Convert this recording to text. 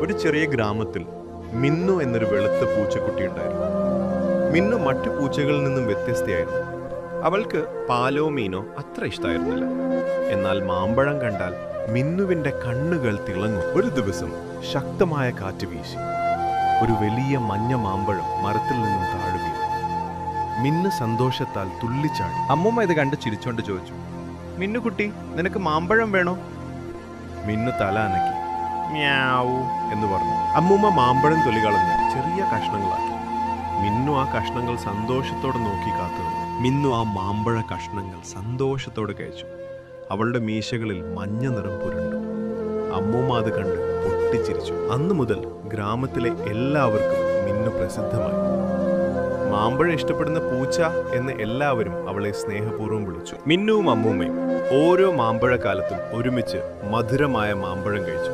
ഒരു ചെറിയ ഗ്രാമത്തിൽ മിന്നു എന്നൊരു വെളുത്ത പൂച്ചക്കുട്ടിയുണ്ടായിരുന്നു. മിന്നു മറ്റു പൂച്ചകളിൽ നിന്നും വ്യത്യസ്തയായിരുന്നു. അവൾക്ക് പാലോ മീനോ അത്ര ഇഷ്ടമായിരുന്നില്ല. എന്നാൽ മാമ്പഴം കണ്ടാൽ മിന്നുവിന്റെ കണ്ണുകൾ തിളങ്ങും. ഒരു ദിവസം ശക്തമായ കാറ്റ് വീശി ഒരു വലിയ മഞ്ഞ മാമ്പഴം മരത്തിൽ നിന്നും താഴെ വീണു. മിന്നു സന്തോഷത്താൽ തുള്ളിച്ചാടി. അമ്മൂമ്മ ഇത് കണ്ട് ചിരിച്ചോണ്ട് ചോദിച്ചു, മിന്നുകുട്ടി, നിനക്ക് മാമ്പഴം വേണോ? മിന്നു തല അനക്കി മ്യാവൂ എന്ന് പറഞ്ഞു. അമ്മൂമ്മ മാമ്പഴം തൊലി കളഞ്ഞ് ചെറിയ കഷ്ണങ്ങളാക്കി. മിന്നു ആ കഷ്ണങ്ങൾ സന്തോഷത്തോടെ നോക്കി കാത്തു. മിന്നു ആ മാമ്പഴ കഷ്ണങ്ങൾ സന്തോഷത്തോടെ കഴിച്ചു. അവളുടെ മീശകളിൽ മഞ്ഞ നിറം പുരണ്ടു. അമ്മൂമ്മ അത് കണ്ട് പൊട്ടിച്ചിരിച്ചു. അന്നു മുതൽ ഗ്രാമത്തിലെ എല്ലാവർക്കും മിന്നു പ്രസിദ്ധമായി. മാമ്പഴം ഇഷ്ടപ്പെടുന്ന പൂച്ച എന്ന് എല്ലാവരും അവളെ സ്നേഹപൂർവ്വം വിളിച്ചു. മിന്നുവും അമ്മൂമ്മയും ഓരോ മാമ്പഴക്കാലത്തും ഒരുമിച്ച് മധുരമായ മാമ്പഴം കഴിച്ചു.